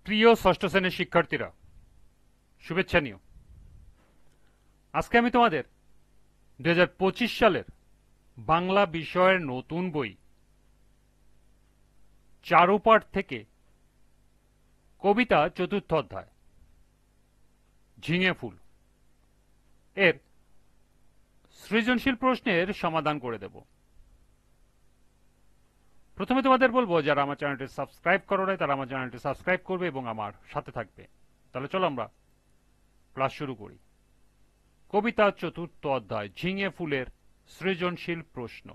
প্রিয় ষষ্ঠ শ্রেণীর শিক্ষার্থীরা, শুভেচ্ছা নিও। আজকে আমি তোমাদের 2025 সালের বাংলা বিষয়ের নতুন বই চারুপাঠ থেকে কবিতা চতুর্থ অধ্যায় ঝিঙে ফুল এর সৃজনশীল প্রশ্নের সমাধান করে দেব। প্রথমে তোমাদের বলবো, যারা আমার চ্যানেলটি সাবস্ক্রাইব করো নাই তারা আমার চ্যানেলটি সাবস্ক্রাইব করবে এবং আমার সাথে থাকবে। তাহলে চলো আমরা ক্লাস শুরু করি। কবিতা চতুর্থ অধ্যায় ঝিঙে ফুলের সৃজনশীল প্রশ্ন।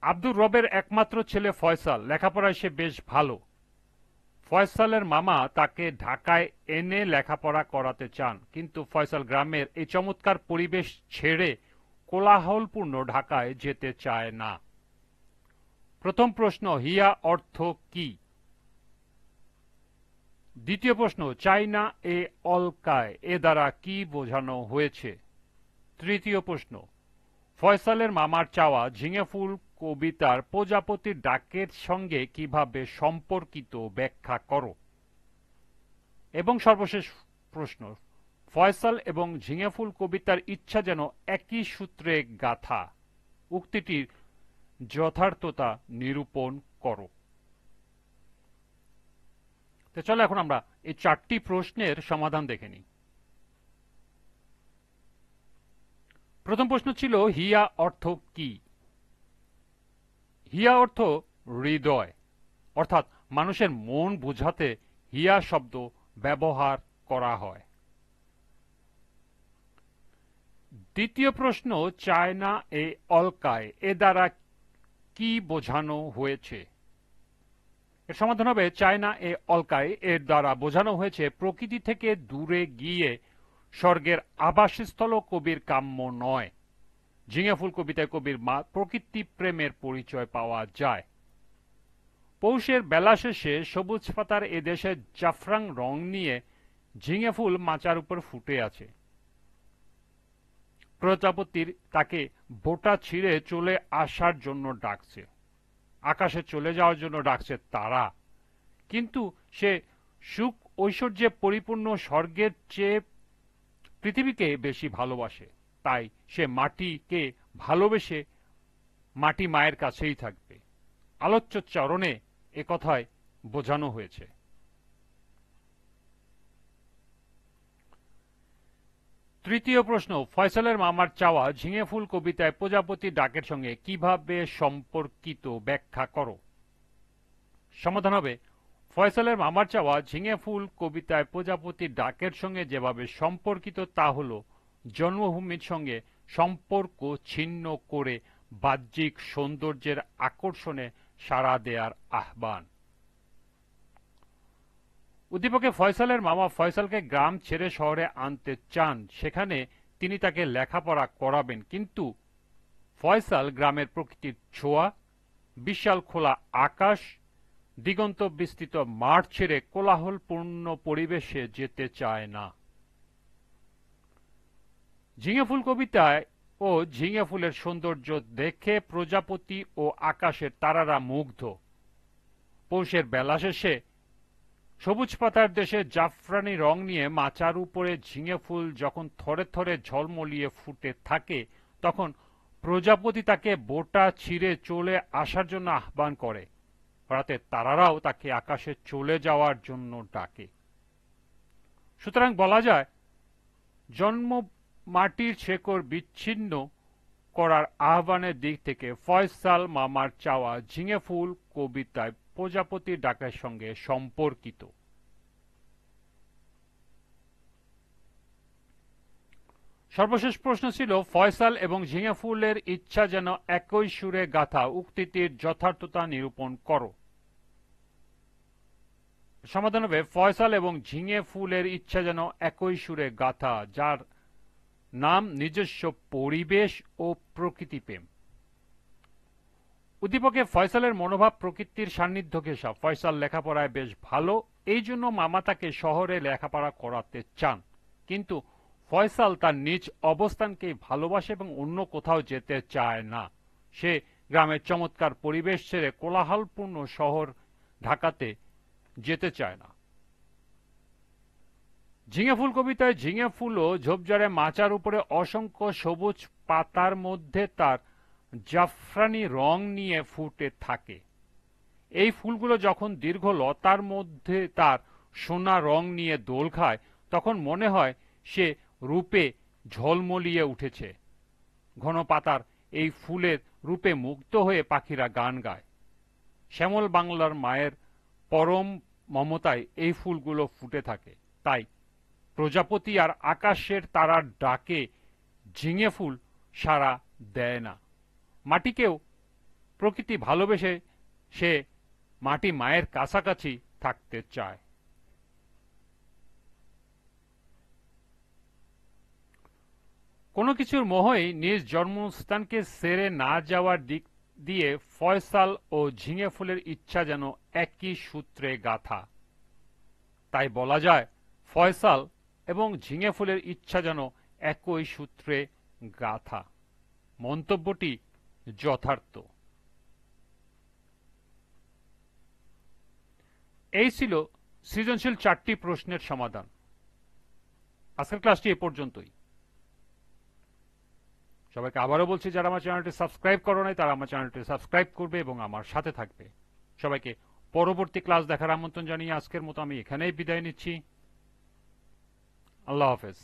আব্দুর রবের একমাত্র ছেলে ফয়সাল, লেখাপড়ায় সে বেশ ভালো। ফয়সালের মামা তাকে ঢাকায় এনে লেখাপড়া করাতে চান, কিন্তু ফয়সাল গ্রামের এই চমৎকার পরিবেশ ছেড়ে কোলাহলপূর্ণ ঢাকায় যেতে চায় না। প্রথম প্রশ্ন, হিয়া অর্থ কি? দ্বিতীয় প্রশ্ন, চাইনা এ অলকায় এ দ্বারা কি বোঝানো হয়েছে? তৃতীয় প্রশ্ন, ফয়সালের মামার চাওয়া ঝিঙে ফুল কবিতার প্রজাপতির ডাকের সঙ্গে কিভাবে সম্পর্কিত ব্যাখ্যা করো। এবং সর্বশেষ প্রশ্ন, ফয়সাল এবং ঝিঙে ফুল কবিতার ইচ্ছা যেন একই সূত্রে গাথা, উক্তিটির যথার্থতা নিরূপণ করো। তো চলো এখন আমরা এই চারটি প্রশ্নের সমাধান দেখে নিই। প্রথম প্রশ্ন ছিল হিয়া অর্থ কি? হিয়া অর্থ হৃদয়, অর্থাৎ মানুষের মন বোঝাতে হিয়া শব্দ ব্যবহার করা হয়। দ্বিতীয় প্রশ্ন, চায়না এ অলকায় এ দ্বারা কি বোঝানো হয়েছে? এর সমাধান হবে, চায়না এ অলকায় এর দ্বারা বোঝানো হয়েছে প্রকৃতি থেকে দূরে গিয়ে স্বর্গের আবাসস্থল কবির কাম্য নয়। ঝিঙে ফুল কবিতায় কবির প্রকৃতি প্রেমের পরিচয় পাওয়া যায়। পৌষের বেলা শেষে সবুজ পাতার এদেশে জাফরাং রং নিয়ে ঝিঙে ফুল মাচার উপর ফুটে আছে। প্রজাপতির তাকে বোটা ছিঁড়ে চলে আসার জন্য ডাকছে, আকাশে চলে যাওয়ার জন্য ডাকছে তারা, কিন্তু সে সুখ ঐশ্বর্যে পরিপূর্ণ স্বর্গের চেয়ে পৃথিবীকে বেশি ভালোবাসে, তাই সে মাটিকে ভালোবেসে মাটি মায়ের কাছেই থাকবে। আলোচ্য চরণে একথায় বোঝানো হয়েছে। তৃতীয় প্রশ্ন, ফয়সালের মামার চাওয়া ঝিঙে ফুল কবিতায় প্রজাপতি ডাকের সঙ্গে কিভাবে সম্পর্কিত ব্যাখ্যা করো। সমাধান হবে, ফয়সালের মামার চাওয়া ঝিঙে ফুল কবিতায় প্রজাপতির ডাকের সঙ্গে যেভাবে সম্পর্কিত তা হল জন্মভূমির সঙ্গে সম্পর্ক ছিন্ন করে বাহ্যিক সৌন্দর্যের আকর্ষণে সাড়া দেয়ার আহ্বান। উদ্দীপকে ফয়সালের মামা ফয়সালকে গ্রাম ছেড়ে শহরে আনতে চান, সেখানে তিনি তাকে লেখাপড়া করাবেন, কিন্তু ফয়সাল গ্রামের প্রকৃতির ছোঁয়া, বিশাল খোলা আকাশ, দিগন্ত বিস্তৃত মাঠ ছেড়ে কোলাহলপূর্ণ পরিবেশে যেতে চায় না। ঝিঙে ফুল কবিতায় ও ঝিঙে ফুলের সৌন্দর্য দেখে প্রজাপতি ও আকাশের তারারা মুগ্ধ। পৌষের বেলা শেষে সবুজ পাতার দেশে জাফরানি রং নিয়ে মাচার উপরে ঝিঙে ফুল যখন থরে থরে ঝলমলিয়ে ফুটে থাকে, তখন প্রজাপতি তাকে বোটা ছিঁড়ে চলে আসার জন্য আহ্বান করে, রাতে তারারাও তাকে আকাশে চলে যাওয়ার জন্য ডাকে। সুতরাং বলা যায়, জন্ম মাটির শেকড় বিচ্ছিন্ন করার আহ্বানের দিক থেকে ফয়সাল মামার চাওয়া ঝিঙে ফুল কবিতায় প্রজাপতির ডাকের সঙ্গে সম্পর্কিত। সর্বশেষ প্রশ্ন ছিল, ফয়সাল এবং ঝিঙে ফুলের ইচ্ছা যেন একই সুরে গাথা, উক্তিটির যথার্থতা নিরূপণ করো। সমাধান হবে, ফয়সাল এবং ঝিঙে ফুলের ইচ্ছা যেন একই সুরে গাথা, যার নাম নিজস্ব পরিবেশ ও প্রকৃতি প্রেম। উদ্দীপকে ফয়সালের মনোভাব প্রকৃতির সান্নিধ্য ঘেঁষা। ফয়সাল লেখাপড়ায় বেশ ভালো, এই জন্য মামা তাকে শহরে লেখাপড়া করাতে চান, কিন্তু ফয়সাল তার নিজ অবস্থানকেই ভালোবাসে এবং অন্য কোথাও যেতে চায় না। সে গ্রামের চমৎকার পরিবেশ ছেড়ে কোলাহলপূর্ণ শহর ঢাকাতে যেতে চায় না। ঝিঙে ফুল কবিতায় ঝিঙে ফুল ও ঝোপঝাড়ে মাচার উপরে অসংখ্য সবুজ পাতার মধ্যে তার জাফরানি রং নিয়ে ফুটে থাকে। এই ফুলগুলো যখন দীর্ঘ লতার মধ্যে তার সোনা রং নিয়ে দোল খায়, তখন মনে হয় সে রূপে ঝলমলিয়ে উঠেছে। ঘন পাতার এই ফুলের রূপে মুগ্ধ হয়ে পাখিরা গান গায়। শ্যামল বাংলার মায়ের পরম মমতায় এই ফুলগুলো ফুটে থাকে। তাই প্রজাপতি আর আকাশের তারার ডাকে ঝিঙে ফুল সাড়া দেয় না। মাটিকেও প্রকৃতি ভালোবেসে সে মাটি মায়ের কাছাকাছি থাকতে চায়। কোনো কিছুর মোহই নিজ জন্মস্থানকে ছেড়ে না যাওয়ার দিক দিয়ে ফয়সাল ও ঝিঙে ফুলের ইচ্ছা যেন একই সূত্রে গাঁথা। তাই বলা যায় ফয়সাল এবং ঝিঙে ফুলের ইচ্ছা যেন একই সূত্রে গাঁথা। মন্তব্যটি যথার্থ। এই ছিল সৃজনশীল 4টি প্রশ্নের সমাধান। আজকের ক্লাসটি এ পর্যন্তই। সবাইকে আবারও বলছি, যারা আমার চ্যানেলটি সাবস্ক্রাইব করো নাই তারা আমার চ্যানেলটি সাবস্ক্রাইব করবে এবং আমার সাথে থাকবে। সবাইকে পরবর্তী ক্লাস দেখার আমন্ত্রণ জানিয়ে আজকের মতো আমি এখানেই বিদায় নিচ্ছি। আল্লাহ হাফেজ।